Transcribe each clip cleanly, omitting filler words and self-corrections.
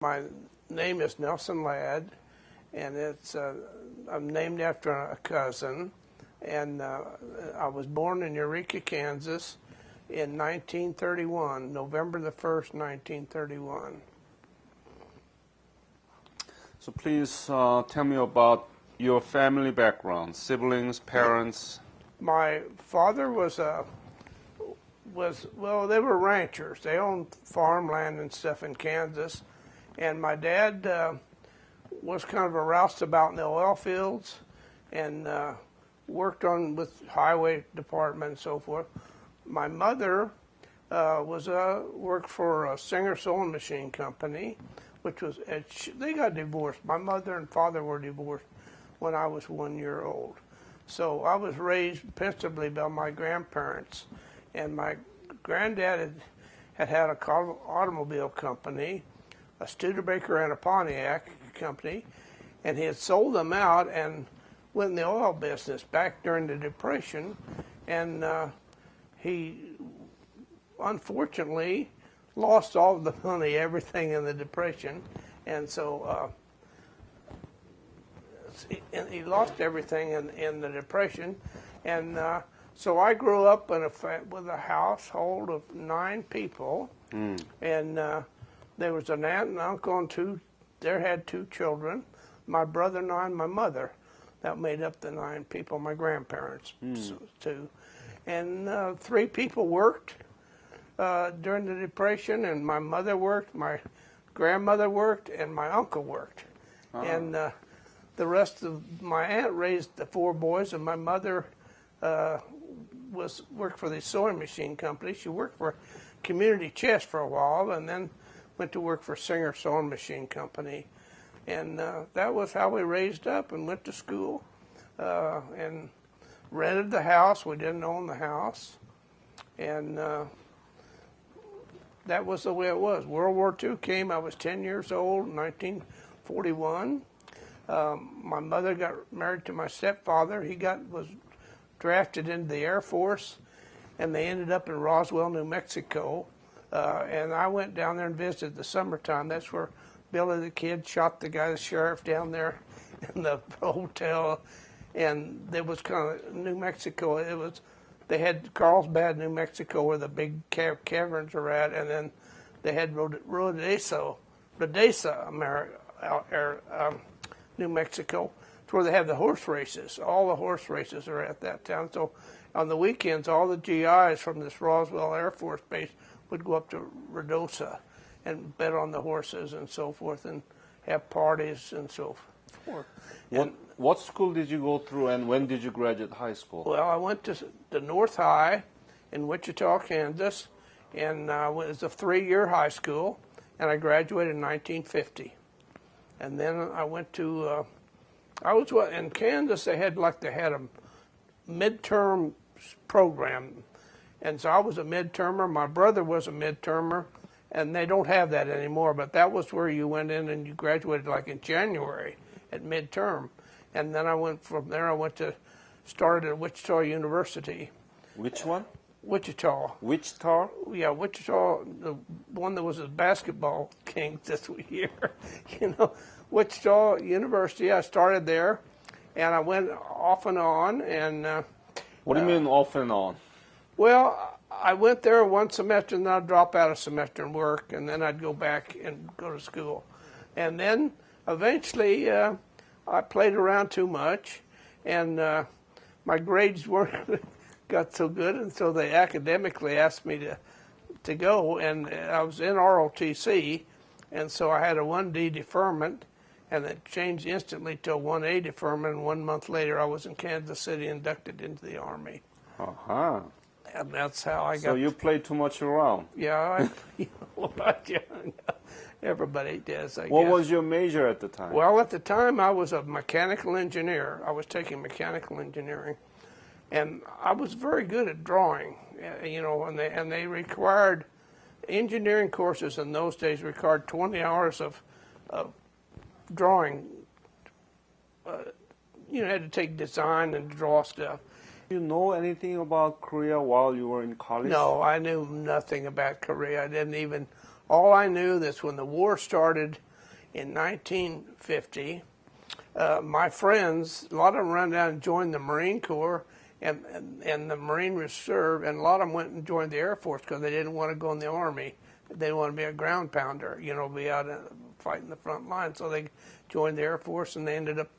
My name is Nelson Ladd, and I'm named after a cousin. And I was born in Eureka, Kansas in 1931, November the 1st, 1931. So please tell me about your family background, siblings, parents. My father well, they were ranchers. They owned farmland and stuff in Kansas. And my dad was kind of a roustabout in the oil fields and worked with highway department and so forth. My mother worked for a Singer sewing machine company, they got divorced. My mother and father were divorced when I was 1 year old. So I was raised principally by my grandparents, and my granddad had an automobile company, a Studebaker and a Pontiac company, and he had sold them out and went in the oil business back during the Depression, and he unfortunately lost all the money, everything in the Depression, and so he lost everything in the Depression, and so I grew up with a household of 9 people, and there was an aunt and uncle and they had 2 children, my brother and I and my mother. That made up the 9 people, my grandparents too. And 3 people worked during the Depression, and my mother worked, my grandmother worked, and my uncle worked. And the rest of my aunt raised the 4 boys, and my mother worked for the sewing machine company. She worked for Community Chest for a while, and then went to work for Singer Sewing Machine Company. And that was how we raised up and went to school and rented the house. We didn't own the house. And that was the way it was. World War II came. I was 10 years old in 1941. My mother got married to my stepfather. He was drafted into the Air Force, and they ended up in Roswell, New Mexico. And I went down there and visited the summertime. That's where Billy the Kid shot the sheriff down there in the hotel. And there was kind of New Mexico. They had Carlsbad, New Mexico, where the big caverns are at, and then they had Rodesa, New Mexico. It's where they have the horse races. All the horse races are at that town. So on the weekends, all the GIs from this Roswell Air Force Base would go up to Rodesa and bet on the horses and so forth and have parties and so forth. What school did you go through, and when did you graduate high school? Well, I went to the North High in Wichita, Kansas, and it was a 3-year high school, and I graduated in 1950. And then I went to, in Kansas, they had a midterm program. And so I was a midtermer. My brother was a midtermer, and they don't have that anymore. But that was where you went in and you graduated like in January at midterm. And then from there, started at Wichita University. Which one? Wichita. Wichita? Yeah, Wichita, the one that was a basketball king this year. Wichita University, I started there, and I went off and on. And what do you mean off and on? Well, I went there one semester, and then I'd drop out a semester and work, and then I'd go back and go to school. And then eventually I played around too much, and my grades got so good, and so they academically asked me to go, and I was in ROTC, and so I had a 1D deferment, and it changed instantly to a 1A deferment, and 1 month later I was in Kansas City inducted into the Army. Uh-huh. And that's how I got. So you played too much around. Yeah, everybody does, I guess. What was your major at the time? Well, at the time I was a mechanical engineer. I was taking mechanical engineering, and I was very good at drawing. And they required engineering courses in those days required 20 hours of drawing. You had to take design and draw stuff. Did you know anything about Korea while you were in college? No, I knew nothing about Korea. I didn't even. All I knew is when the war started, in 1950, my friends, a lot of them ran down and joined the Marine Corps and the Marine Reserve, and a lot of them went and joined the Air Force because they didn't want to go in the Army. They wanted to be a ground pounder, be out fighting the front line. So they joined the Air Force, and they ended up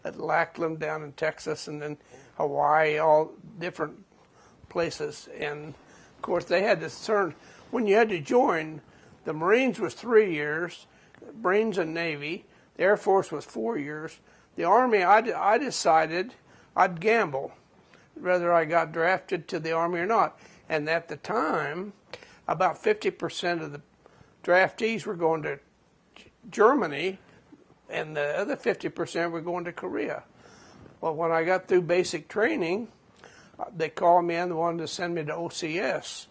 at Lackland down in Texas, and then Hawaii, all different places. And of course, they had to turn. When you had to join, the Marines was 3 years, Marines and Navy. The Air Force was 4 years. The Army, I decided I'd gamble whether I got drafted to the Army or not. And at the time, about 50% of the draftees were going to Germany, and the other 50% were going to Korea. Well, when I got through basic training, they called me and they wanted to send me to OCS.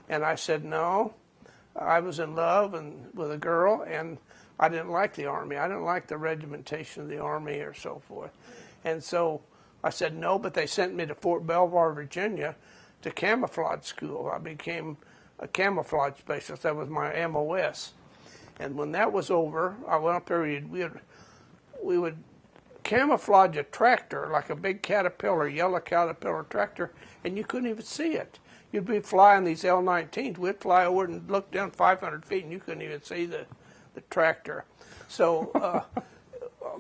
And I said no. I was in love with a girl, and I didn't like the Army. I didn't like the regimentation of the Army or so forth. And so I said no, but they sent me to Fort Belvoir, Virginia, to camouflage school. I became a camouflage specialist. That was my MOS. And when that was over, I went up there. We would camouflage a tractor, like a big Caterpillar, yellow Caterpillar tractor, and you couldn't even see it. You'd be flying these L-19s. We'd fly over and look down 500 feet, and you couldn't even see the tractor. So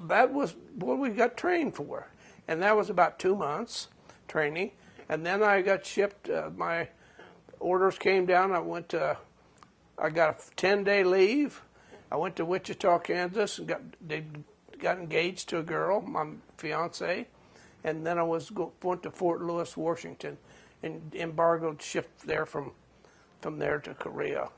that was what we got trained for. And that was about 2 months training. And then I got shipped. My orders came down. I got a 10-day leave. I went to Wichita, Kansas, and got engaged to a girl, my fiance. And then I went to Fort Lewis, Washington, and embargoed shipped there from there to Korea.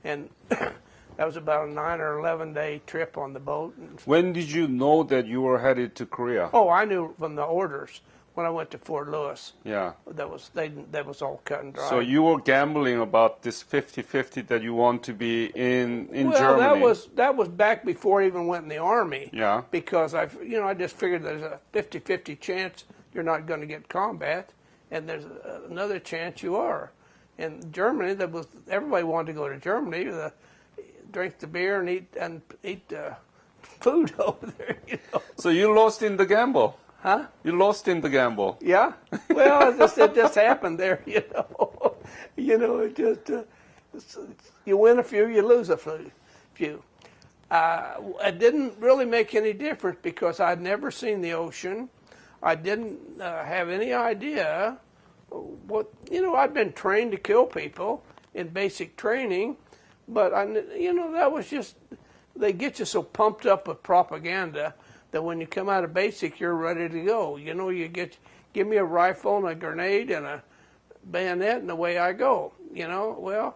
And that was about a 9 or 11-day trip on the boat. When did you know that you were headed to Korea? Oh, I knew from the orders when I went to Fort Lewis. Yeah. That was all cut and dry. So you were gambling about this 50-50 that you want to be in well, Germany. Well, that was back before I even went in the Army. Yeah. Because I just figured there's a 50-50 chance you're not going to get combat, and there's another chance you are. In Germany, everybody wanted to go to Germany. Drink the beer and eat food over there. So you lost in the gamble. Huh? You lost in the gamble. Yeah. Well, it just happened there. It just you win a few, you lose a few. It didn't really make any difference because I'd never seen the ocean. I didn't have any idea what I'd been trained to kill people in basic training. But that was just, they get you so pumped up with propaganda that when you come out of basic, you're ready to go. Give me a rifle and a grenade and a bayonet and away I go. Well,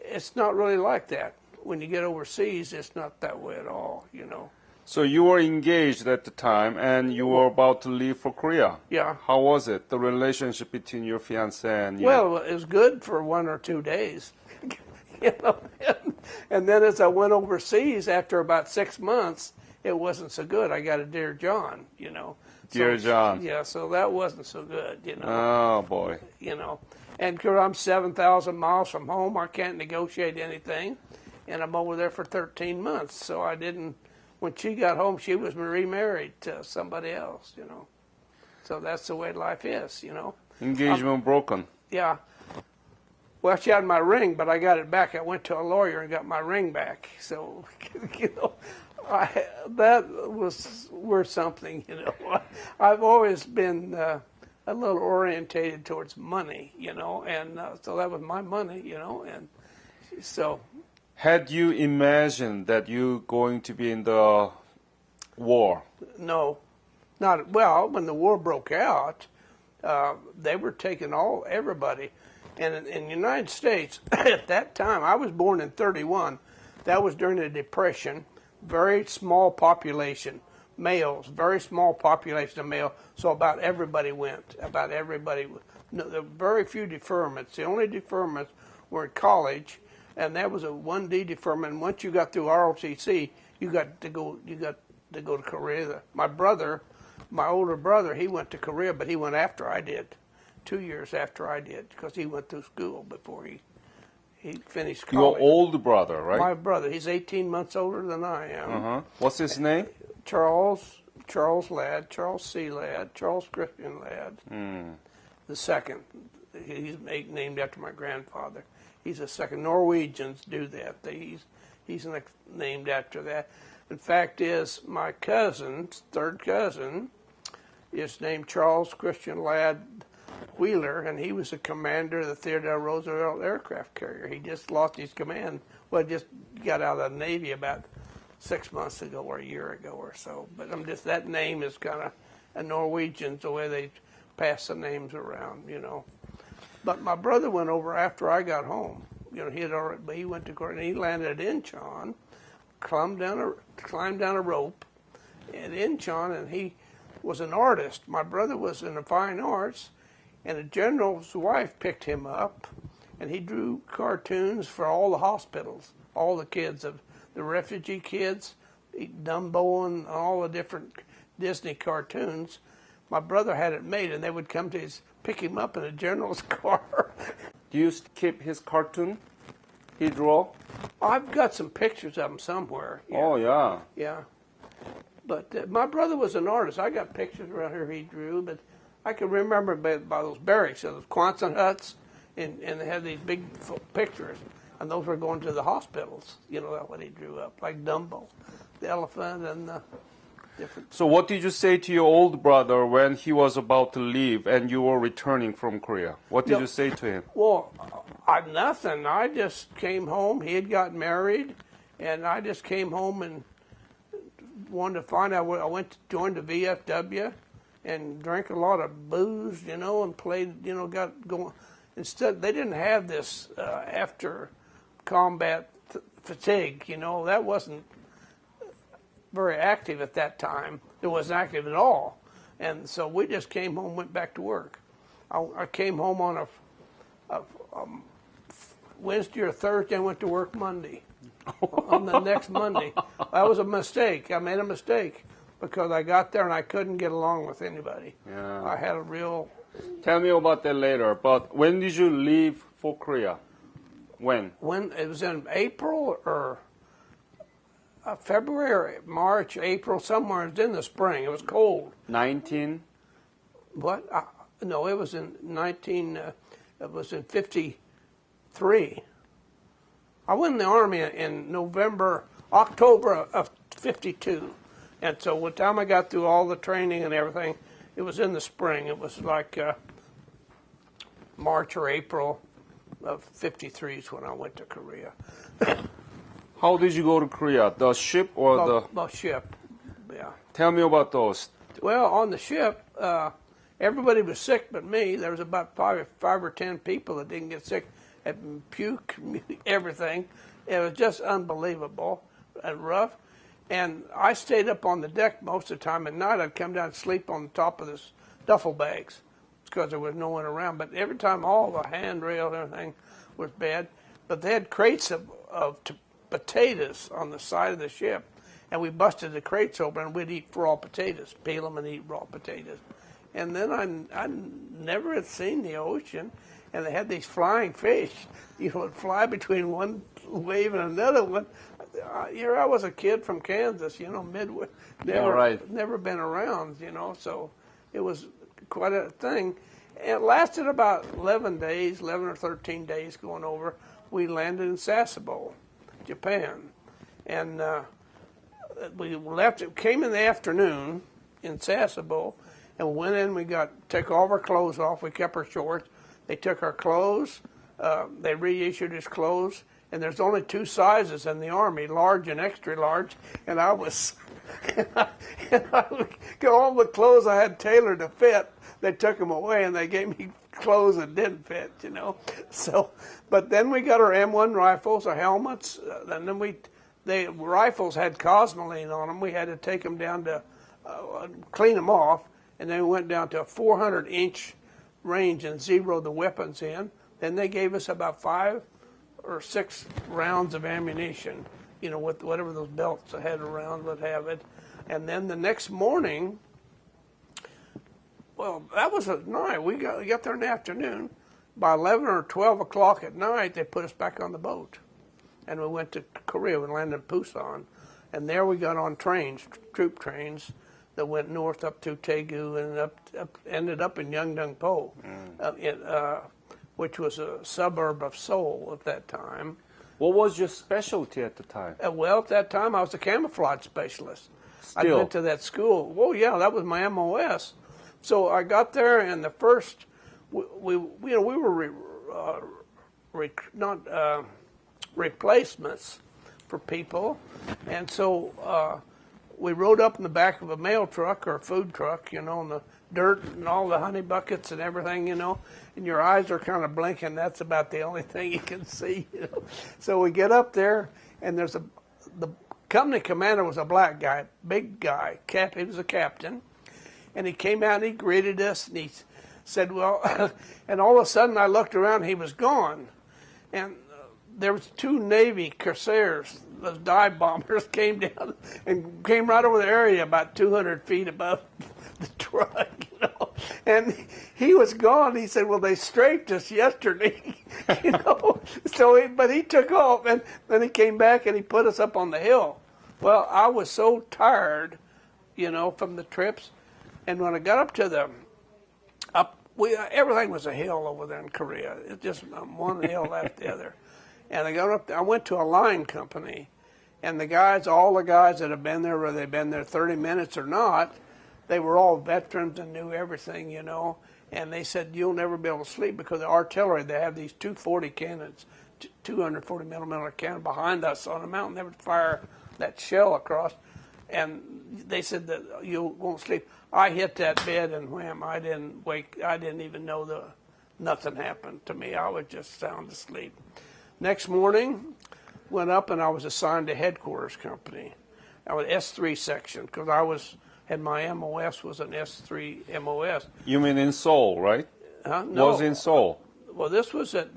it's not really like that. When you get overseas, it's not that way at all. So you were engaged at the time, and you were about to leave for Korea. Yeah. How was it, the relationship between your fiancé and you? Well, it was good for 1 or 2 days. And then as I went overseas, after about 6 months, it wasn't so good. I got a Dear John, Dear John. Yeah, so that wasn't so good, Oh, boy. And because I'm 7,000 miles from home, I can't negotiate anything. And I'm over there for 13 months. So I didn't, when she got home, she was remarried to somebody else, So that's the way life is, Engagement broken. Yeah. Well, she had my ring, but I got it back. I went to a lawyer and got my ring back. So, that was worth something, I've always been a little orientated towards money, and so that was my money, and so. Had you imagined that you going to be in the war? No, not, well, when the war broke out, they were taking everybody. And in the United States, at that time, I was born in 1931. That was during the Depression. Very small population, males, very small population of male. So about everybody went. About everybody. No, there were very few deferments. The only deferments were in college, and that was a 1D deferment. And once you got through ROTC, you got to go to Korea. My older brother, he went to Korea, but he went after I did. 2 years after I did, because he went through school before He finished Your college. old brother, right? My brother. He's 18 months older than I am. What's his name? Charles Ladd, Charles C. Ladd, Charles Christian Ladd, the second. He's named after my grandfather. He's the second. Norwegians do that. He's named after that. In fact, is my cousin, third cousin, is named Charles Christian Ladd Wheeler, and he was the commander of the Theodore Roosevelt aircraft carrier. He just lost his command. Well, just got out of the Navy about 6 months ago or a year ago or so. But that name is kind of a Norwegians, the way they pass the names around, you know. But my brother went over after I got home. You know, he went to Korea and he landed at Incheon, climbed down a rope at Incheon, and he was an artist. My brother was in the fine arts, and a general's wife picked him up, and he drew cartoons for all the hospitals, all the kids, of the refugee kids, Dumbo and all the different Disney cartoons. My brother had it made, and they would come to pick him up in a general's car. Do you keep his cartoon he draw? I've got some pictures of him somewhere. Yeah. Oh, yeah. Yeah. But my brother was an artist. I got pictures around here he drew, but I can remember by those barracks, those Quonset huts, and they had these big pictures, and those were going to the hospitals. You know, that's what he drew up, like Dumbo, the elephant, and the different. So what did you say to your old brother when he was about to leave and you were returning from Korea? What did you say to him? Well, nothing. I just came home. He had got married, and I just came home and wanted to find out. I went to join the VFW and drank a lot of booze, you know, and played, you know, got going. Instead, they didn't have this after combat fatigue, you know. That wasn't very active at that time. It wasn't active at all. And so we just came home, went back to work. I came home on a Wednesday or Thursday and went to work Monday. On the next Monday. That was a mistake. I made a mistake because I got there and I couldn't get along with anybody. Yeah. I had a real... Tell me about that later. But when did you leave for Korea? When? When it was in April or February, or March, April, somewhere. It was in the spring. It was cold. 19? What? No, it was in 53. I went in the Army in October of 52. And so by the time I got through all the training and everything, it was in the spring. It was like March or April of 53 is when I went to Korea. How did you go to Korea? The ship or the ship, yeah. Tell me about those. Well, on the ship, everybody was sick but me. There was about five or 10 people that didn't get sick. Had puke, everything. It was just unbelievable and rough. And I stayed up on the deck most of the time. At night, I'd come down and sleep on the top of this duffel bags because there was no one around. But every time, all the handrails and everything was bad. But they had crates of potatoes on the side of the ship, and we busted the crates open, and we'd eat raw potatoes, peel them and eat raw potatoes. And then I never had seen the ocean, and they had these flying fish. You know, would fly between one wave and another one. Here I was a kid from Kansas, you know, Midwest, never been around, you know, so it was quite a thing. It lasted about 11 or 13 days going over. We landed in Sasebo, Japan, and we left. It came in the afternoon in Sasebo, and went in. We took all of our clothes off. We kept our shorts. They took our clothes. They reissued us clothes. And there's only two sizes in the Army, large and extra large. And I was, and I would go on with clothes I had tailored to fit. They took them away and they gave me clothes that didn't fit, you know. So, but then we got our M1 rifles, our helmets, and then the rifles had cosmoline on them. We had to take them down to clean them off, and then we went down to a 400-inch range and zeroed the weapons in. Then they gave us about 5 or 6 rounds of ammunition, you know, with whatever those belts that had around would have it. And then the next morning, well, that was at night. We got there in the afternoon. by 11 or 12 o'clock at night, they put us back on the boat. And we went to Korea. We landed in Busan. And there we got on trains, troop trains, that went north up through Daegu and ended up in Yeongdeungpo, which was a suburb of Seoul at that time. What was your specialty at the time? Well, at that time, I was a camouflage specialist. Still. I went to that school. Oh, yeah, that was my MOS. So I got there, and the first, we were not replacements for people, and so we rode up in the back of a mail truck or a food truck, in the dirt and all the honey buckets and everything, and your eyes are kind of blinking. That's about the only thing you can see. So we get up there, and the company commander was a black guy, big guy, he was a captain, and he came out and he greeted us, and he said, well, and all of a sudden I looked around, he was gone, and there was two Navy Corsairs, those dive bombers, came down and came right over the area about 200 feet above the truck, and he was gone. He said, well, they strafed us yesterday, but he took off, and then he came back and he put us up on the hill. Well, I was so tired, from the trips, and when I got up to everything was a hill over there in Korea. It's just one hill after the other. And I got up there, I went to a line company, and all the guys that have been there, whether they've been there 30 minutes or not, they were all veterans and knew everything, and they said, you'll never be able to sleep because the artillery, they have these 240 cannons, 240 millimeter cannon behind us on a mountain. They would fire that shell across, and they said that you won't sleep. I hit that bed and wham, I didn't wake, I didn't even know nothing happened to me. I was just sound asleep. Next morning, went up and I was assigned to headquarters company. I was S3 section because my MOS was an S3 MOS. You mean in Seoul, right? No. Was in Seoul. Well, this was up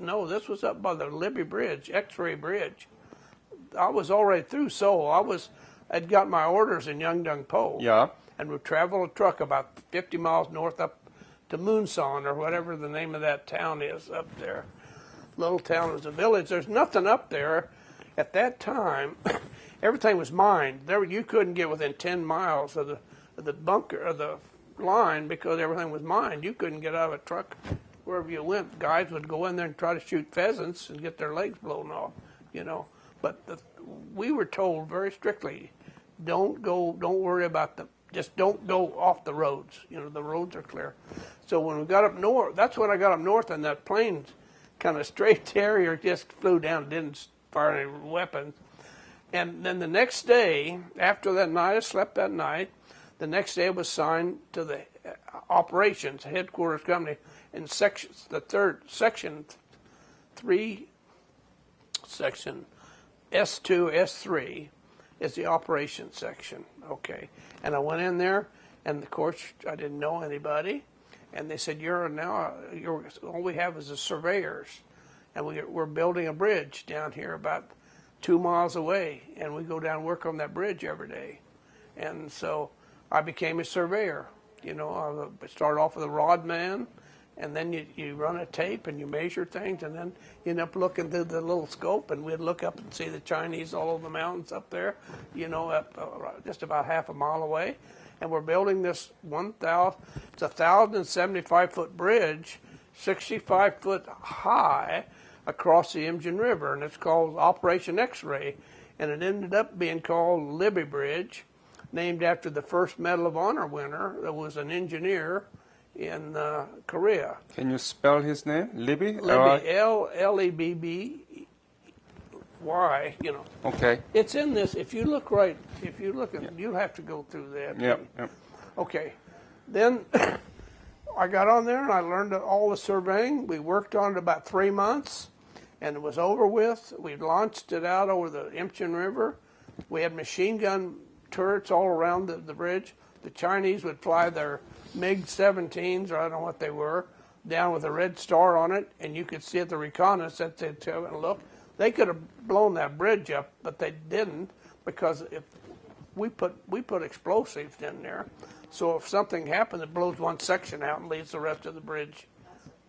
by the Libby Bridge, X-ray Bridge. I was already through Seoul. I'd got my orders in Yeongdeungpo. Yeah. And would travel a truck about 50 miles north up to Busan or whatever the name of that town is up there. Little town is a village. There's nothing up there at that time. Everything was mined. You couldn't get within 10 miles of the bunker of the line because everything was mined. You couldn't get out of a truck wherever you went. Guys would go in there and try to shoot pheasants and get their legs blown off, But we were told very strictly, don't worry about just don't go off the roads. The roads are clear. So when we got up north, that's when I got up north, and that plane kind of straight Terrier just flew down, didn't fire any weapons. And then the next day, after that night, I slept that night. The next day I was assigned to the operations headquarters company in section 3, section S2, S3 is the operations section. Okay. And I went in there, and of course I didn't know anybody. And they said, all we have is the surveyors. And we're building a bridge down here about 2 miles away. And we go down and work on that bridge every day. And so I became a surveyor. I started off with a rod man. And then you run a tape and you measure things. And then you end up looking through the little scope. And we'd look up and see the Chinese all over the mountains up there, just about half a mile away. And we're building this 1,075-foot bridge, 65 foot high, across the Imjin River, and it's called Operation X-Ray, and it ended up being called Libby Bridge, named after the first Medal of Honor winner that was an engineer in Korea. Can you spell his name? Libby? Libby, L-E-B-B-Y, Okay. It's in this. If you look, you'll have to go through that. Yeah. Okay. Then I got on there and I learned all the surveying. We worked on it about 3 months, and it was over with. We launched it out over the Imjin River. We had machine gun turrets all around the bridge. The Chinese would fly their MiG-17s, or I don't know what they were, down with a red star on it, and you could see at the reconnaissance, they'd tell and look. They could have blown that bridge up, but they didn't, because if we put explosives in there. So if something happened, it blows one section out and leaves the rest of the bridge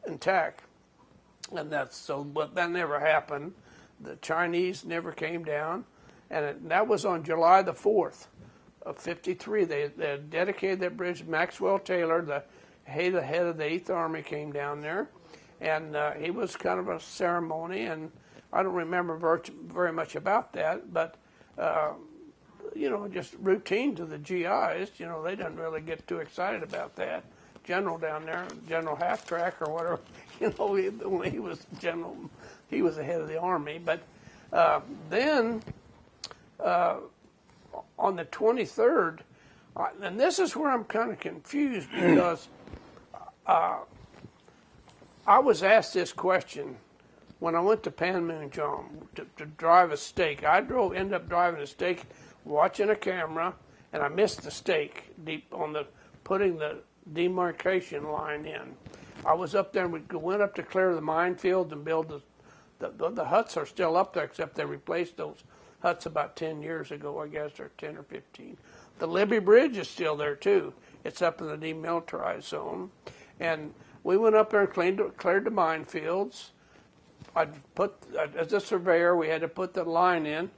intact. And that's so, but that never happened. The Chinese never came down, and that was on July the 4th of '53. They dedicated that bridge. Maxwell Taylor, the head of the 8th Army, came down there, and he was kind of a ceremony, and I don't remember very much about that, but just routine to the GIs. They didn't really get too excited about that. General down there, General Half Track or whatever, he was general. He was the head of the army. But then on the 23rd, and this is where I'm kind of confused because I was asked this question when I went to Panmunjom to drive a stake. Ended up driving a stake, watching a camera, and I missed the stake deep on putting the demarcation line in. I was up there and we went up to clear the minefield and build the huts are still up there, except they replaced those huts about 10 years ago, I guess, or 10 or 15. The Libby Bridge is still there too. It's up in the demilitarized zone. And we went up there and cleared the minefields. As a surveyor, we had to put the line in,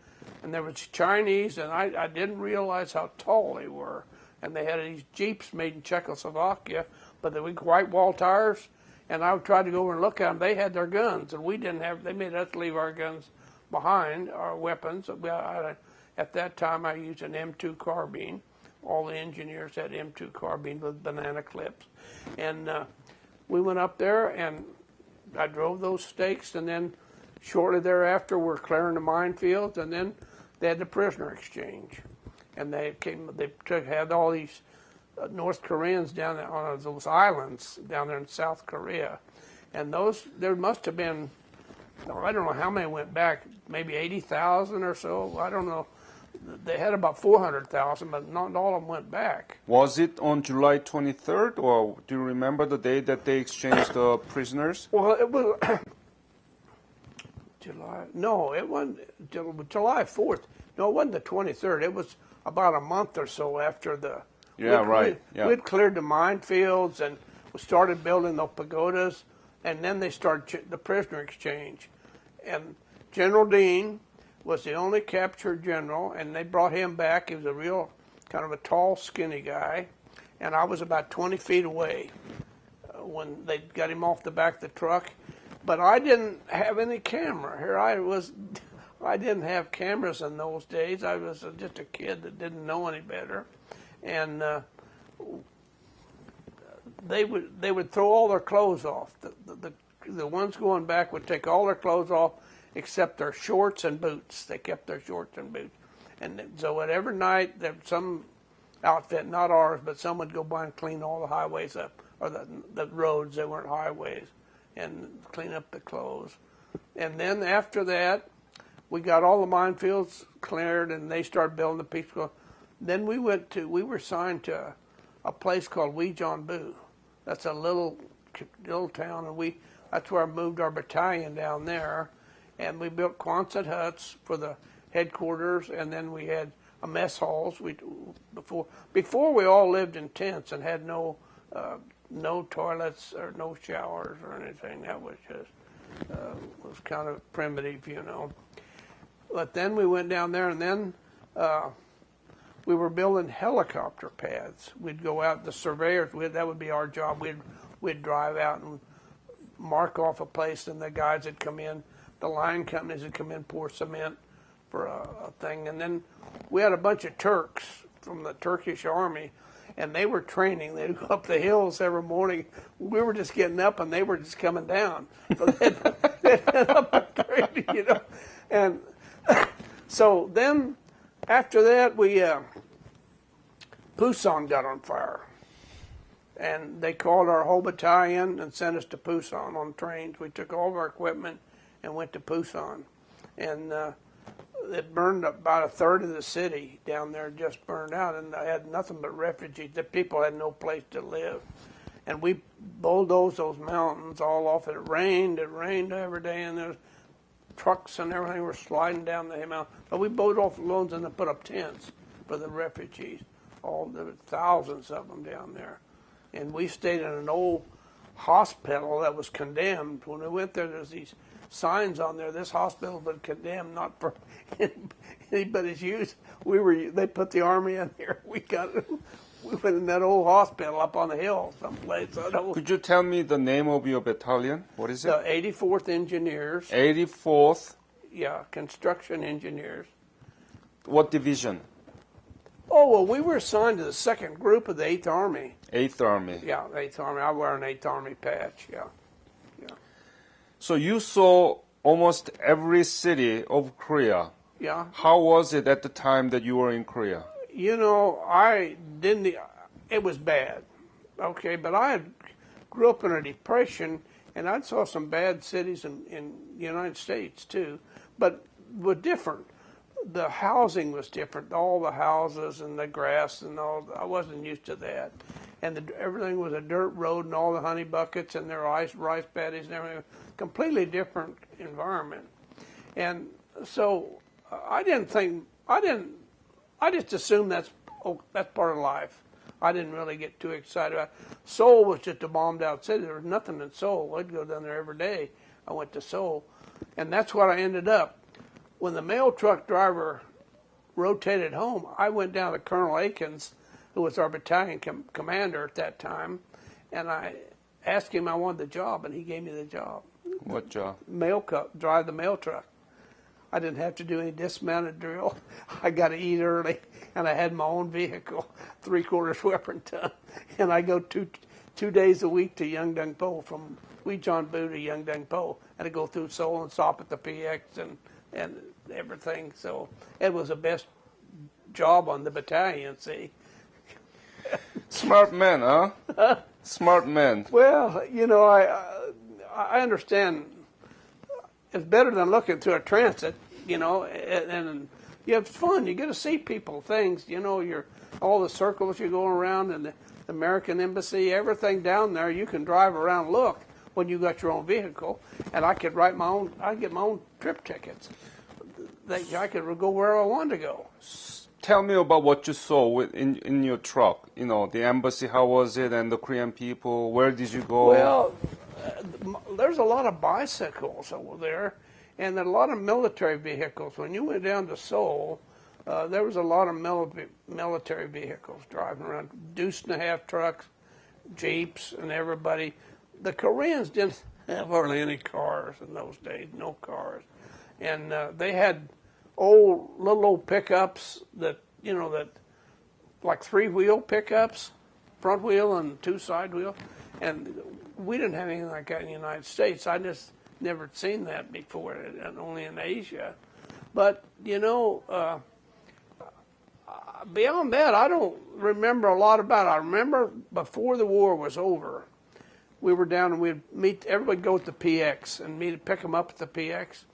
and there was Chinese, and I didn't realize how tall they were. And they had these Jeeps made in Czechoslovakia, but they were white wall tires. And I tried to go over and look at them. They had their guns, and we didn't have. They made us leave our guns behind, our weapons. At that time, I used an M2 carbine. All the engineers had M2 carbine with banana clips. And we went up there, and I drove those stakes, and then shortly thereafter, we're clearing the minefields, and then they had the prisoner exchange. And they had all these North Koreans down there on those islands down there in South Korea. And there must have been, I don't know how many went back, maybe 80,000 or so. I don't know. They had about 400,000, but not all of them went back. Was it on July 23rd, or do you remember the day that they exchanged the prisoners? Well, it was July. No, it wasn't July 4th. No, it wasn't the 23rd. It was about a month or so after the. We'd cleared the minefields and we started building the pagodas, and then they started the prisoner exchange. And General Dean was the only captured general, and they brought him back. He was a real kind of a tall, skinny guy, and I was about 20 feet away when they got him off the back of the truck. But I didn't have any camera. I didn't have cameras in those days. I was just a kid that didn't know any better, and they would throw all their clothes off. The ones going back would take all their clothes off except their shorts and boots. They kept their shorts and boots, and so at every night there was some outfit, not ours, but some would go by and clean all the highways up, or the roads. They weren't highways, and clean up the clothes. And then after that, we got all the minefields cleared, and they started building the peace corps. Then we were signed to a place called Wejeonbu. That's a little town, and that's where I moved our battalion down there. And we built Quonset huts for the headquarters, and then we had a mess halls. Before we all lived in tents and had no toilets or no showers or anything. That was just was kind of primitive, But then we went down there, and then we were building helicopter pads. We'd go out, the surveyors, that would be our job. We'd drive out and mark off a place, and the guys would come in. The line companies would come in, pour cement for a thing. And then we had a bunch of Turks from the Turkish army, and they were training. They'd go up the hills every morning. We were just getting up, and they were just coming down. So they'd up and training, And so then, after that, Busan got on fire. And they called our whole battalion and sent us to Busan on trains. We took all of our equipment and went to Busan. And it burned up about a third of the city down there, just burned out. And I had nothing but refugees. The people had no place to live. And we bulldozed those mountains all off. It rained every day, and there was trucks and everything were sliding down the mountain. But we bulldozed off the loads and then put up tents for the refugees. There were thousands of them down there. And we stayed in an old hospital that was condemned. When we went there, there's these signs on there. This hospital has been condemned, not for anybody's use. They put the army in here. We went in that old hospital up on the hill someplace. Could you tell me the name of your battalion? What is it? The 84th Engineers. 84th. Yeah, construction engineers. What division? Oh, well, we were assigned to the second group of the 8th Army. 8th Army. Yeah, 8th Army. I wear an 8th Army patch, yeah. So you saw almost every city of Korea. Yeah. How was it at the time that you were in Korea? You know, it was bad, okay, but grew up in a depression, and I saw some bad cities in the United States, too, but were different. The housing was different, all the houses and the grass and all. I wasn't used to that. And everything was a dirt road and all the honey buckets and their rice paddies and everything. Completely different environment. And so I just assumed that's part of life. I didn't really get too excited about it. Seoul was just a bombed out city. There was nothing in Seoul. I'd go down there every day. I went to Seoul. And that's what I ended up. When the mail truck driver rotated home, I went down to Colonel Akins, who was our battalion commander at that time, and I asked him I wanted the job, and he gave me the job. What job? Drive the mail truck. I didn't have to do any dismounted drill. I got to eat early, and I had my own vehicle, 3/4 weapon ton, and I go two days a week to Yeongdeung-po, from Wejeonbu to Yeongdeung-po, and I go through Seoul and stop at the PX and everything. So it was the best job on the battalion, see. Smart man, huh? Smart man. Well, you know, I understand. It's better than looking through a transit, you know, and you have fun. You get to see people, things, you know, all the circles you go around, and the American Embassy, everything down there, you can drive around, look, when you got your own vehicle, and I could get my own trip tickets. I could go wherever I wanted to go. Tell me about what you saw in your truck. You know, the embassy, how was it, and the Korean people, where did you go? Well, there's a lot of bicycles over there, and a lot of military vehicles. When you went down to Seoul, there was a lot of military vehicles driving around, deuce-and-a-half trucks, jeeps, and everybody. The Koreans didn't have hardly any cars in those days, no cars. And they had little old pickups that like 3-wheel pickups, front wheel and 2 side wheel. And we didn't have anything like that in the United States. I just never seen that before, and only in Asia. But, you know, beyond that, I don't remember a lot about it. I remember before the war was over, we were down and everybody go to the PX and pick them up at the PX.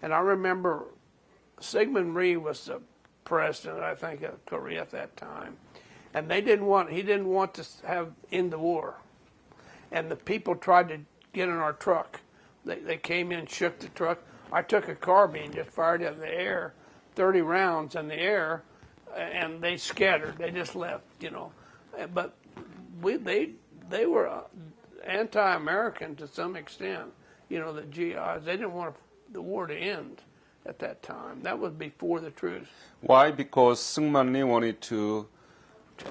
And I remember Sigmund Rhee was the president, I think, of Korea at that time. And he didn't want to end the war. And the people tried to get in our truck. They came in, shook the truck. I took a carbine, just fired it in the air, 30 rounds in the air, and they scattered. They just left, you know. But they were anti-American to some extent. You know, the GIs, they didn't want the war to end at that time. That was before the truce. Why? Because Syngman Rhee wanted to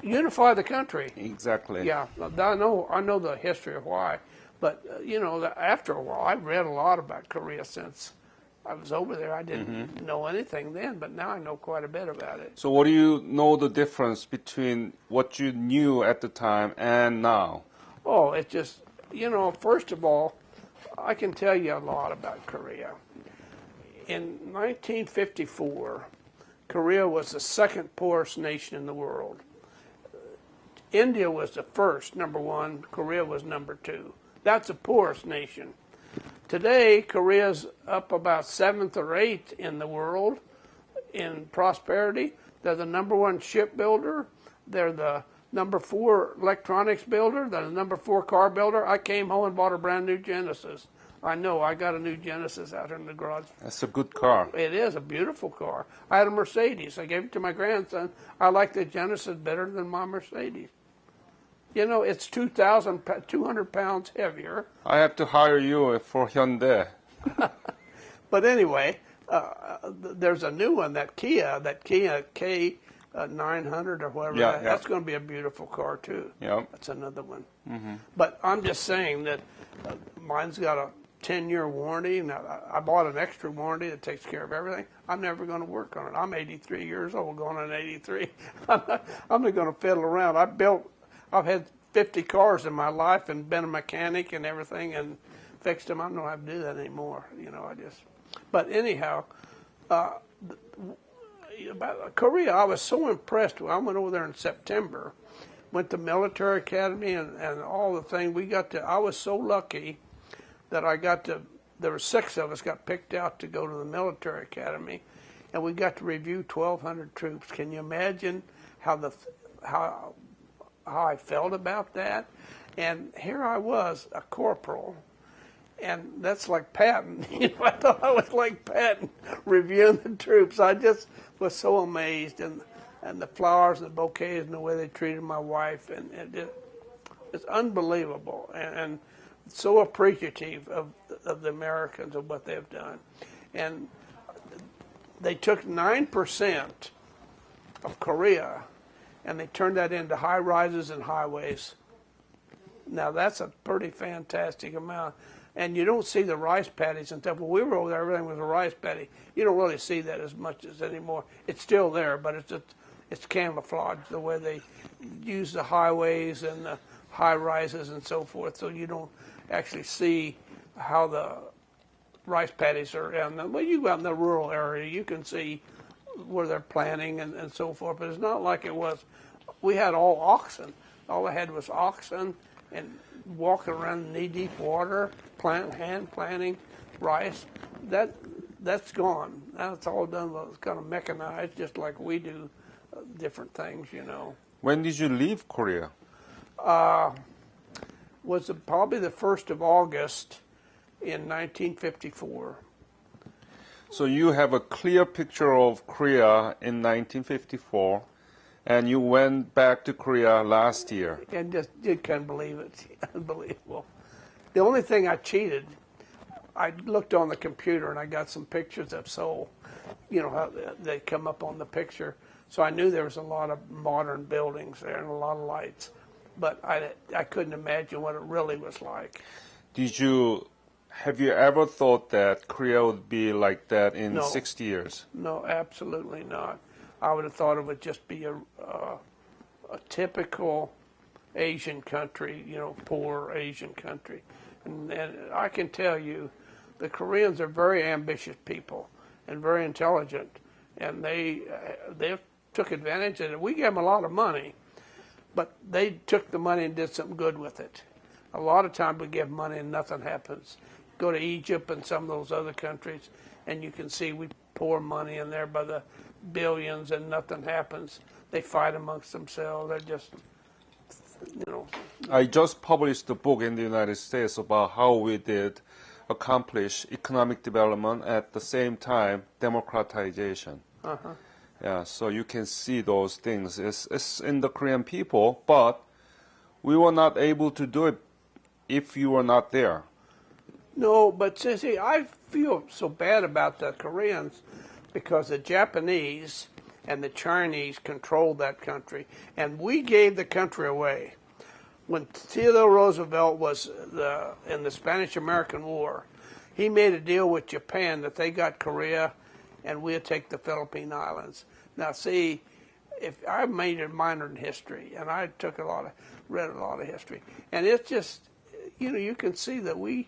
unify the country. Exactly. Yeah, I know the history of why. But, you know, after a while, I've read a lot about Korea since I was over there. I didn't know anything then, but now I know quite a bit about it. So what do you know the difference between what you knew at the time and now? Oh, it's just, you know, first of all, I can tell you a lot about Korea. In 1954, Korea was the second poorest nation in the world. India was the first, number 1. Korea was number 2. That's the poorest nation. Today, Korea's up about 7th or 8th in the world in prosperity. They're the number 1 shipbuilder. They're the number 4 electronics builder. They're the number 4 car builder. I came home and bought a brand new Genesis. I know, I got a new Genesis out here in the garage. That's a good car. It is a beautiful car. I had a Mercedes. I gave it to my grandson. I like the Genesis better than my Mercedes. You know, it's 200 pounds heavier. I have to hire you for Hyundai. But anyway, there's a new one, that Kia K 900 or whatever. Yeah, yeah. That's going to be a beautiful car too. Yeah. That's another one. But I'm just saying that mine's got a 10-year warranty. Now, I bought an extra warranty that takes care of everything. I'm never going to work on it. I'm 83 years old, going on 83. I'm not going to fiddle around. I've had 50 cars in my life and been a mechanic and everything and fixed them. I don't know how to do that anymore. You know, But anyhow, about Korea, I was so impressed. I went over there in September, went to military academy and all the things. I was so lucky that there were 6 of us got picked out to go to the military academy, and we got to review 1,200 troops. Can you imagine how I felt about that? And here I was, a corporal, and that's like Patton. You know, I thought I was like Patton reviewing the troops. I just was so amazed, and the flowers and the bouquets and the way they treated my wife, and it's unbelievable, and so appreciative of the Americans of what they've done. And they took 9% of Korea and they turned that into high rises and highways. Now that's a pretty fantastic amount. And you don't see the rice paddies and stuff. When we were over there, everything was a rice paddy. You don't really see that as much as anymore. It's still there, but it's camouflage, the way they use the highways and the high rises and so forth, so you don't actually see how the rice paddies are. Well, you go out in the rural area, you can see where they're planting and so forth, but it's not like it was. We had all oxen. All I had was oxen and walking around knee-deep water, hand planting rice. That's gone. Now it's all done, it's kind of mechanized, just like we do different things, you know. When did you leave Korea? Was probably the 1st of August in 1954. So you have a clear picture of Korea in 1954, and you went back to Korea last year. And you can't believe it. Unbelievable. The only thing I cheated, I looked on the computer and I got some pictures of Seoul. You know, how they come up on the picture. So I knew there was a lot of modern buildings there and a lot of lights. But I couldn't imagine what it really was like. Have you ever thought that Korea would be like that in 60 years? No, absolutely not. I would have thought it would just be a typical Asian country, you know, poor Asian country. And I can tell you, the Koreans are very ambitious people and very intelligent, and they took advantage of it. We gave them a lot of money, but they took the money and did something good with it. A lot of times we give money and nothing happens. Go to Egypt and some of those other countries, and you can see we pour money in there by the billions and nothing happens. They fight amongst themselves. They're just, you know. I just published a book in the United States about how we did accomplish economic development at the same time democratization. Uh-huh. Yeah, so you can see those things. It's in the Korean people, but we were not able to do it if you were not there. No, but see, I feel so bad about the Koreans because the Japanese and the Chinese controlled that country, and we gave the country away. When Theodore Roosevelt was in the Spanish-American War, he made a deal with Japan that they got Korea and we'll take the Philippine Islands. Now, see, if I made a minor in history, and I read a lot of history, and it's just, you know, you can see that we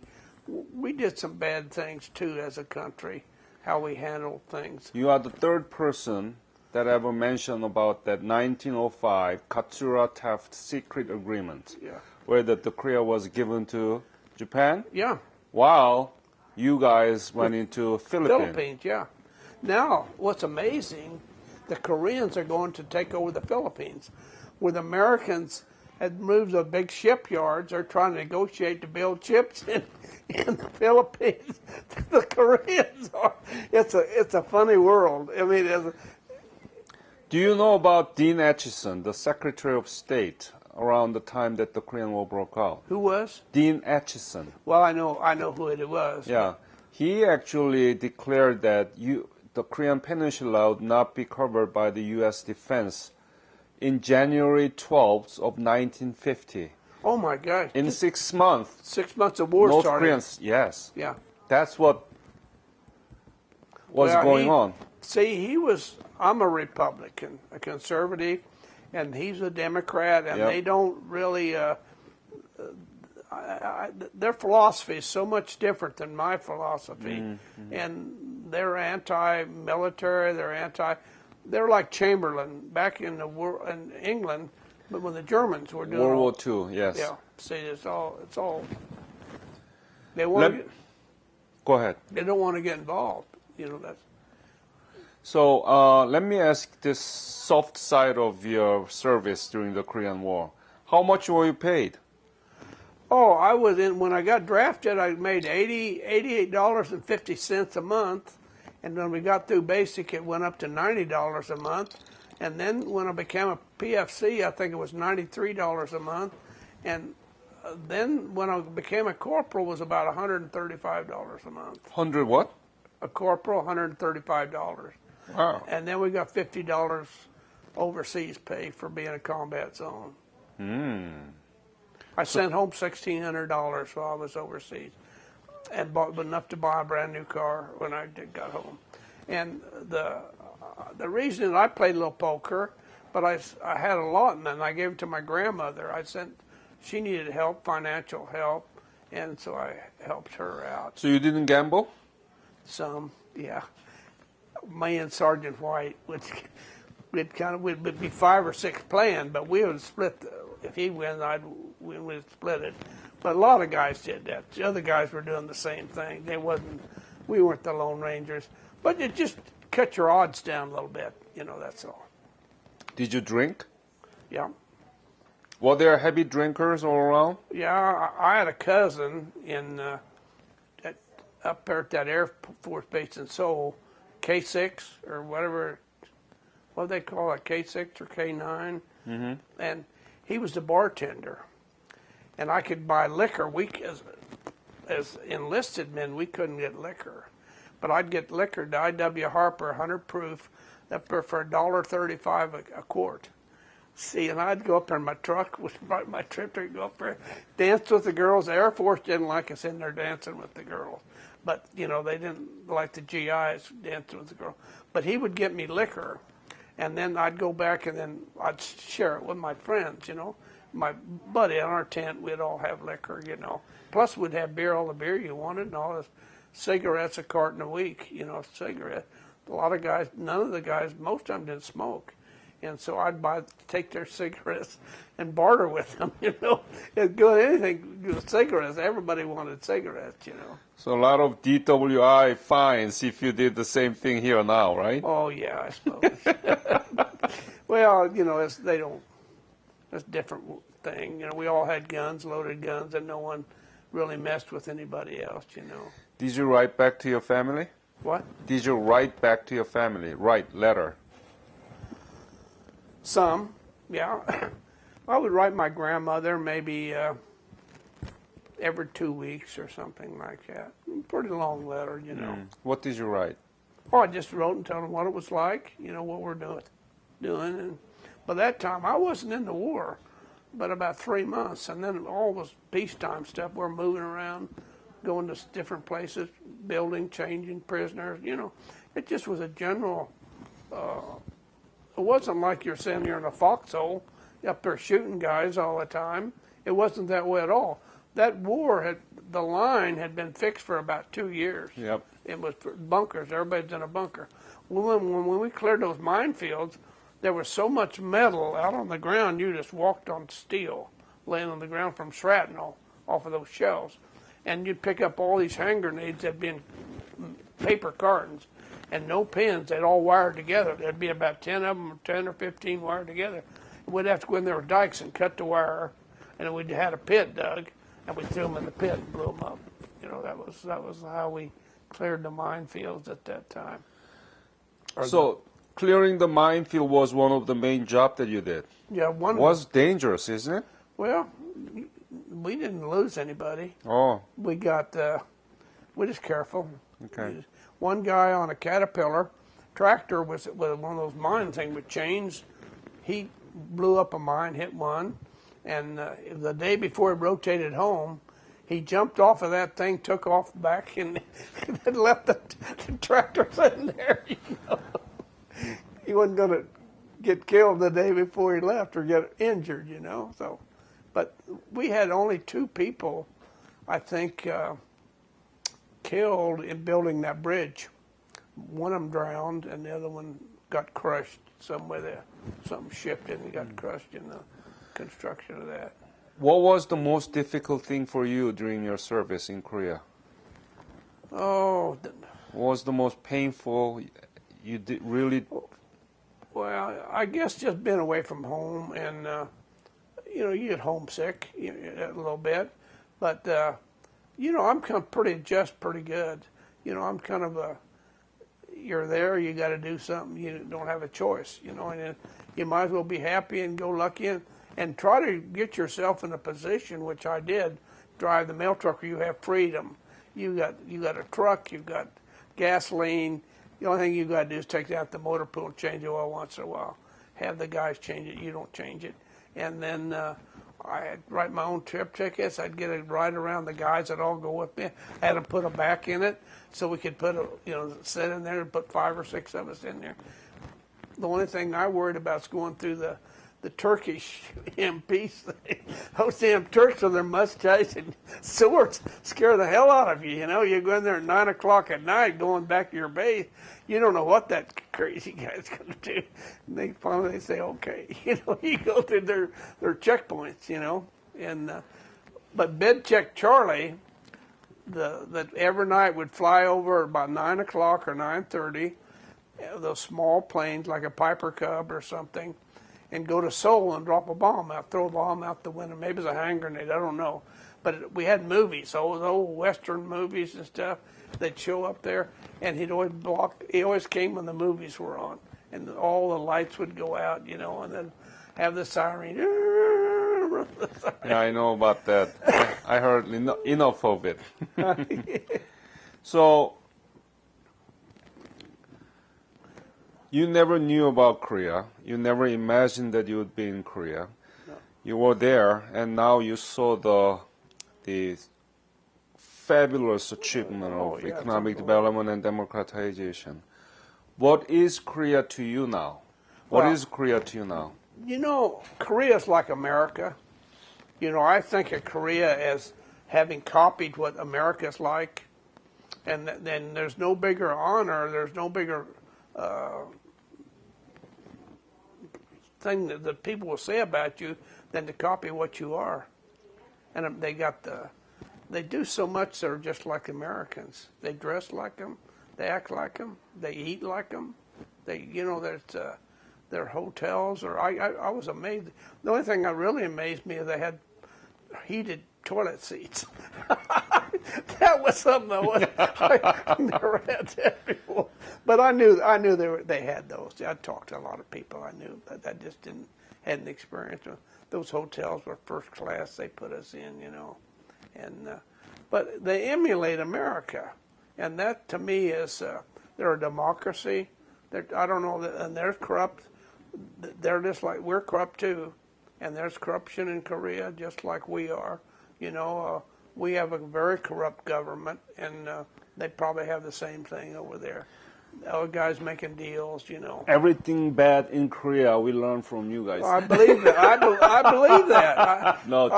did some bad things too as a country, how we handled things. You are the third person that ever mentioned about that 1905 Katsura-Taft secret agreement, Yeah. where the Korea was given to Japan, Yeah. while you guys went into Philippines, yeah. Now, what's amazing, the Koreans are going to take over the Philippines, where the Americans had moved the big shipyards. They're trying to negotiate to build ships in the Philippines. The Koreans are. It's a funny world. I mean, Do you know about Dean Acheson, the Secretary of State around the time that the Korean War broke out. Who was? Dean Acheson. Well, I know who it was. Yeah, he actually declared that the Korean Peninsula would not be covered by the U.S. defense in January 12th of 1950. Oh my gosh! In 6 months, 6 months of war North started. Koreans, yes, Yeah. that's what was Well, going on. See, I'm a Republican, a conservative, and he's a Democrat, and Yep. they don't really, their philosophy is so much different than my philosophy. Mm-hmm. And they're anti-military, they're like Chamberlain back in in England, but when the Germans were doing World War II, yes. Yeah, see, it's all, they want Go ahead. they don't want to get involved, that's. So let me ask this soft side of your service during the Korean War. How much were you paid? Oh, I was when I got drafted, I made $88.50 a month. And when we got through basic, it went up to $90 a month. And then when I became a PFC, I think it was $93 a month. And then when I became a corporal, it was about $135 a month. 100 what? A corporal, $135. Wow. And then we got $50 overseas pay for being a combat zone. I sent home $1,600 while I was overseas, and bought enough to buy a brand new car when I got home. And the reason I played a little poker, but I had a lot, and then I gave it to my grandmother. She needed help, financial help, and so I helped her out. So you didn't gamble? Some, yeah. Me and Sergeant White we'd be 5 or 6 playing, but we would split. If he wins, we would split it. But a lot of guys did that. The other guys were doing the same thing. We weren't the Lone Rangers, but it just cut your odds down a little bit. That's all. Did you drink? Yeah. Were there heavy drinkers all around? Yeah, I had a cousin up there at that Air Force base in Seoul, K6 or whatever, what they call it, K6 or K9, and he was the bartender, and I could buy liquor. As enlisted men, we couldn't get liquor, but I'd get liquor to I.W. Harper, 100 proof, up there for $1.35 a quart. See, and I'd go up there in my truck with my trip to go up there, dance with the girls. The Air Force didn't like us in there dancing with the girls. But, they didn't like the GIs dancing with the girl. But he would get me liquor, and then I'd go back and then I'd share it with my friends, My buddy in our tent, we'd all have liquor, Plus we'd have all the beer you wanted, and all this cigarettes, a carton a week, cigarette. A lot of guys, none of the guys, most of them didn't smoke. And so I'd take their cigarettes and barter with them, It'd go anything with cigarettes. Everybody wanted cigarettes, So a lot of DWI fines if you did the same thing here now, right? Oh, yeah, I suppose. Well, it's a different thing. We all had guns, loaded guns, and no one really messed with anybody else, Did you write back to your family? What? Did you write back to your family? Write letter? Some, yeah. I would write my grandmother maybe every 2 weeks or something like that. Pretty long letter, What did you write? Oh, I just wrote and told them what it was like, what we're doing. And by that time, I wasn't in the war, but about 3 months. And then all was peacetime stuff. We're moving around, going to different places, building, changing prisoners, It just was a general... It wasn't like you're sitting here in a foxhole up there shooting guys all the time. It wasn't that way at all. That war, the line had been fixed for about 2 years. Yep. It was for bunkers. Everybody's in a bunker. When we cleared those minefields, there was so much metal out on the ground, you just walked on steel, laying on the ground from shrapnel off of those shells. And you'd pick up all these hand grenades that had been paper cartons. And no pins, they'd all wired together. There'd be about 10 of them, 10 or 15 wired together. We'd have to go in there with dikes and cut the wire, and we'd had a pit dug, and we threw them in the pit and blew them up. That was how we cleared the minefields at that time. clearing the minefield was one of the main jobs that you did. Yeah, one Was dangerous, isn't it? well, we didn't lose anybody. Oh, We got we're just careful. okay. One guy on a Caterpillar tractor was one of those mine things with chains. He blew up a mine, hit one, and the day before he rotated home, he jumped off of that thing, took off back, and left the tractor sitting there. You know? He wasn't going to get killed the day before he left or get injured, you know. So, but we had only 2 people, I think, killed in building that bridge. One of them drowned, and the other one got crushed somewhere there. Something shifted and got crushed in the construction of that. What was the most difficult thing for you during your service in Korea? Oh, What was the most painful? You did really. well, I guess just being away from home, and you know, you get homesick a little bit, but you know, I'm kind of pretty good. You know, I'm kind of a, you're there, you got to do something. You don't have a choice, you know, and you might as well be happy and go lucky and try to get yourself in a position, which I did, drive the mail truck where you have freedom. You got a truck, you've got gasoline. The only thing you got to do is take out the motor pool and change the oil once in a while. Have the guys change it, you don't change it. And then I'd write my own trip tickets. I'd get a ride around the guys that all go with me. I had them put a back in it so we could put sit in there and put 5 or 6 of us in there. The only thing I worried about is going through the Turkish MPs thing. Those damn Turks with their mustache and swords scare the hell out of you. You know, you go in there at 9 o'clock at night going back to your base. You don't know what that crazy guy's going to do. And they finally say, okay, you know, you go through their checkpoints, you know. And but Bed Check Charlie, that every night would fly over about 9 o'clock or 9:30, those small planes like a Piper Cub or something, and go to Seoul and drop a bomb out, throw a bomb out the window. Maybe it's a hand grenade, I don't know. But we had movies, old Western movies and stuff. They'd show up there, and he always came when the movies were on, and all the lights would go out, you know, and then have the siren. Yeah, I know about that. I heard enough of it. So, you never knew about Korea. You never imagined that you would be in Korea. No. You were there, and now you saw the fabulous achievement of economic development and democratization. What is Korea to you now? What is Korea to you now? You know, Korea's like America. You know, I think of Korea as having copied what America's like, and then there's no bigger honor, there's no bigger thing that people will say about you than to copy what you are. And they do so much that are just like Americans. They dress like them, they act like them, they eat like them. Their hotels, or I was amazed. The only thing that really amazed me is they had heated toilet seats. That was something I never had that before. But I knew they had those. I talked to a lot of people. I knew, but I just hadn't experienced them. Those hotels were first class. They put us in, you know, and but they emulate America, and that to me is they're a democracy. I don't know, and they're corrupt. They're just like we're corrupt too, and there's corruption in Korea just like we are. You know, we have a very corrupt government, and they probably have the same thing over there. Other guys making deals, you know. Everything bad in Korea we learn from you guys. I believe that. I believe that. No,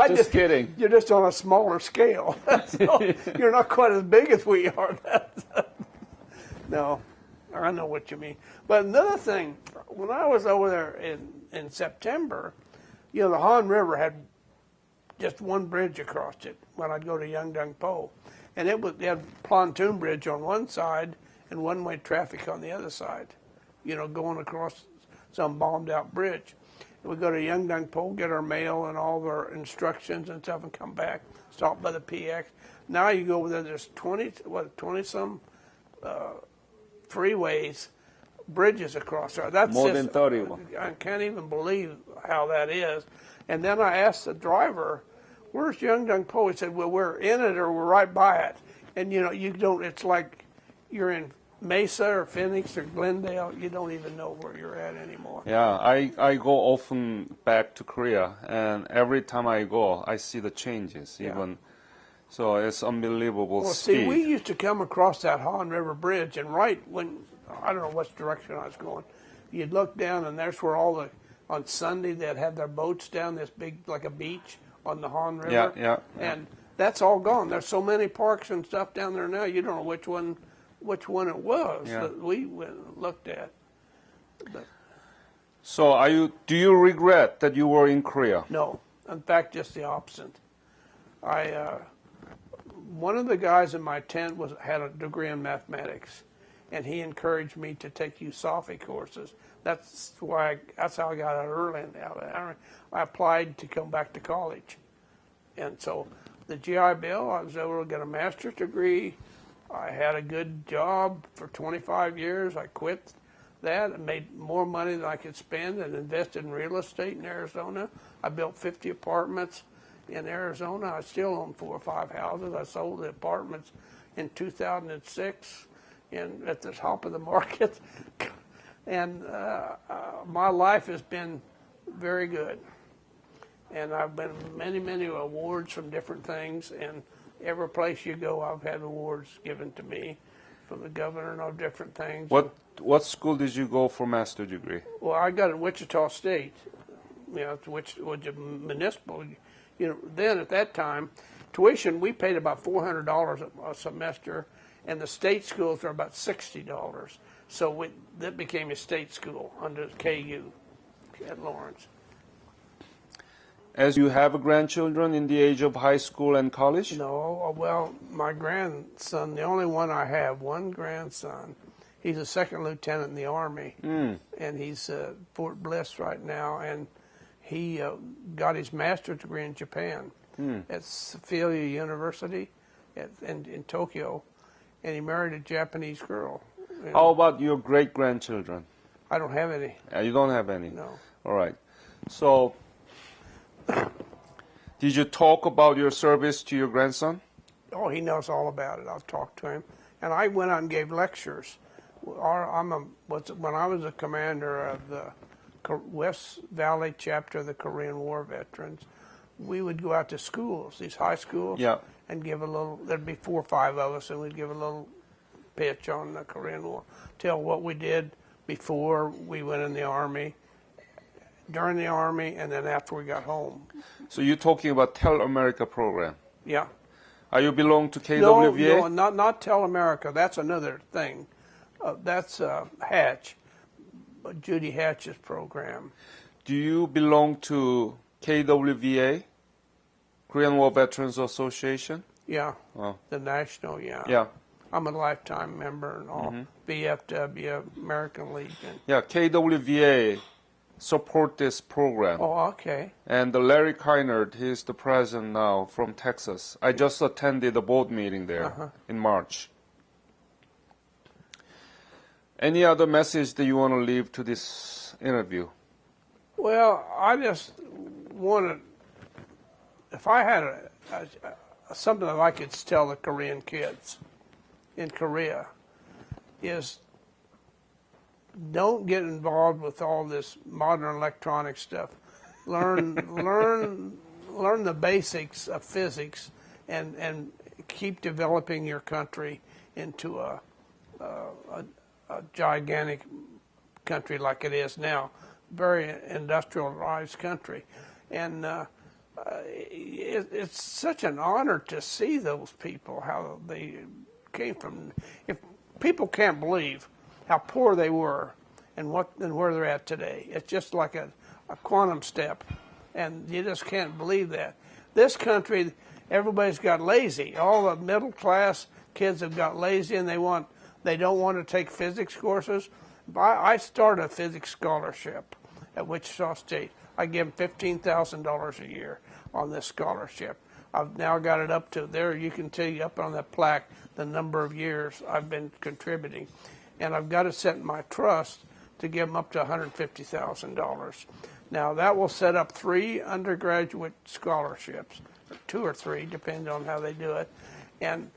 just kidding. You're just on a smaller scale. You're not quite as big as we are. No, I know what you mean. But another thing, when I was over there in September, you know, the Han River had just one bridge across it when I'd go to Yeongdeung-po. And they had a pontoon bridge on one side and one-way traffic on the other side, you know, going across some bombed-out bridge. And we'd go to Yeongdeung-po, get our mail and all of our instructions and stuff, and come back, stop by the PX. Now you go over there, there's 20-some freeways bridges across there. That's More just, than 31. I can't even believe how that is. And then I asked the driver, "Where's Yeongdeung Po?" He said, "Well, we're in it or we're right by it." And you don't. It's like you're in Mesa or Phoenix or Glendale. You don't even know where you're at anymore. Yeah, I go often back to Korea, and every time I go, I see the changes. Even so, it's unbelievable Well, speed. see, we used to come across that Han River Bridge, and right when I don't know which direction I was going, you'd look down, and there's where all the on Sunday they'd have their boats down this big like a beach on the Han River. Yeah. And that's all gone. There's so many parks and stuff down there now. You don't know which one it was that we went and looked at. But So, do you regret that you were in Korea? no, in fact, just the opposite. One of the guys in my tent had a degree in mathematics, and he encouraged me to take USAFI courses. That's how I got out early. I applied to come back to college, and so the GI Bill, I was able to get a master's degree. I had a good job for 25 years. I quit that and made more money than I could spend and invested in real estate in Arizona. I built 50 apartments in Arizona. I still own 4 or 5 houses. I sold the apartments in 2006 at the top of the market. And my life has been very good. And I've been many, many awards from different things. And every place you go, I've had awards given to me from the governor and all different things. What school did you go for master's degree? Well, I got it at Wichita State, which was a municipal. Then at that time, tuition, we paid about $400 a semester, and the state schools were about $60. So that became a state school under KU at Lawrence. As you have grandchildren in the age of high school and college? No, well, my grandson, the only one I have, one grandson, he's a second lieutenant in the Army, and he's at Fort Bliss right now, and he got his master's degree in Japan at Sophia University in Tokyo, and he married a Japanese girl. How about your great-grandchildren? I don't have any. You don't have any? No. All right. So, did you talk about your service to your grandson? Oh, he knows all about it. I've talked to him. And I went out and gave lectures. When I was a commander of the West Valley chapter of the Korean War veterans, we would go out to schools, these high schools, and give a little, there'd be 4 or 5 of us, and we'd give a little pitch on the Korean War, tell what we did before we went in the Army, during the Army, and then after we got home. So you're talking about Tell America program? Yeah. Are you belong to KWVA? No, not Tell America. That's another thing. That's Hatch, Judy Hatch's program. Do you belong to KWVA, Korean War Veterans Association? Yeah. Oh. The national, yeah. Yeah. I'm a lifetime member and all. BFW, American Legion. Yeah, KWVA support this program. Oh, okay. And Larry Kynard, he's the president now from Texas. I just attended the board meeting there in March. Any other message that you want to leave to this interview? Well, I just wanted, if I had something that I could tell the Korean kids in Korea, is don't get involved with all this modern electronic stuff. Learn the basics of physics, and keep developing your country into a gigantic country like it is now, very industrialized country, and it's such an honor to see those people, how they came from. If people can't believe how poor they were and where they're at today, it's just like a quantum step, and you just can't believe that. This country, everybody's got lazy. All the middle class kids have got lazy, and they don't want to take physics courses. I started a physics scholarship at Wichita State. I give them $15,000 a year on this scholarship. I've now got it up to there. You can see up on that plaque the number of years I've been contributing. and I've got it set in my trust to give them up to $150,000. Now that will set up 3 undergraduate scholarships, 2 or 3, depending on how they do it, and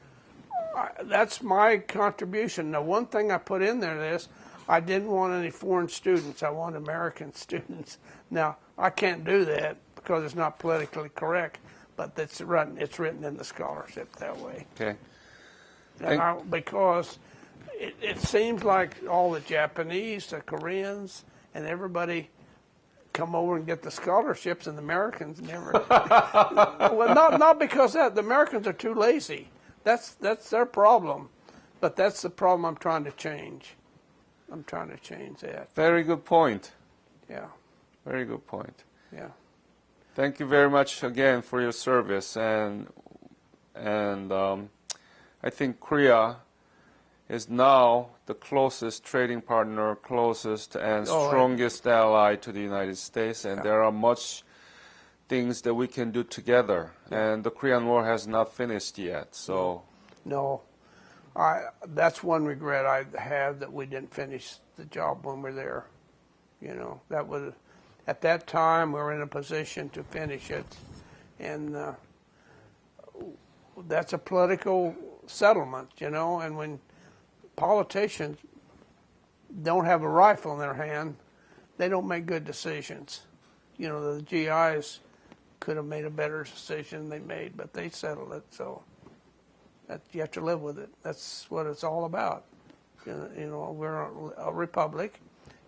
that's my contribution. Now, one thing I put in there is I didn't want any foreign students. I want American students. Now, I can't do that because it's not politically correct, but it's written in the scholarship that way. Okay. And because it seems like all the Japanese, the Koreans, and everybody come over and get the scholarships, and the Americans never. Well, not because that. The Americans are too lazy. That's their problem, but that's the problem I'm trying to change. I'm trying to change that. Very good point. Yeah. Very good point. Yeah. Thank you very much again for your service, and I think Korea is now the closest trading partner, closest and strongest ally to the United States, and there are much things that we can do together. And the Korean War has not finished yet, so. No. That's one regret I have, that we didn't finish the job when we were there. You know, that was, at that time we were in a position to finish it, and that's a political settlement, you know, and when politicians don't have a rifle in their hand, they don't make good decisions. You know, the GIs could have made a better decision than they made, but they settled it, so that you have to live with it. That's what it's all about. You know, we're a republic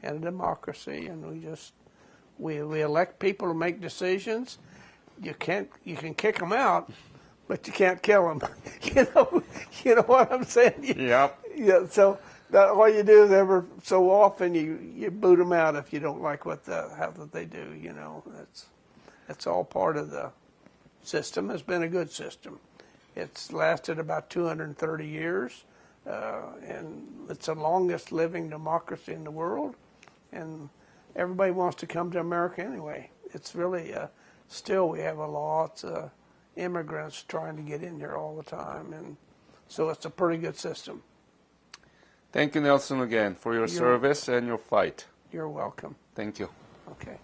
and a democracy, and we elect people to make decisions. You can kick them out, but you can't kill them. You know what I'm saying? Yep. Yeah. So all you do is every so often you boot them out if you don't like how they do. You know, that's all part of the system. It's been a good system. It's lasted about 230 years, and it's the longest living democracy in the world. And everybody wants to come to America anyway. It's really still we have a lot of immigrants trying to get in here all the time, and so it's a pretty good system. Thank you, Nelson, again for your service and your fight. You're welcome. Thank you. Okay.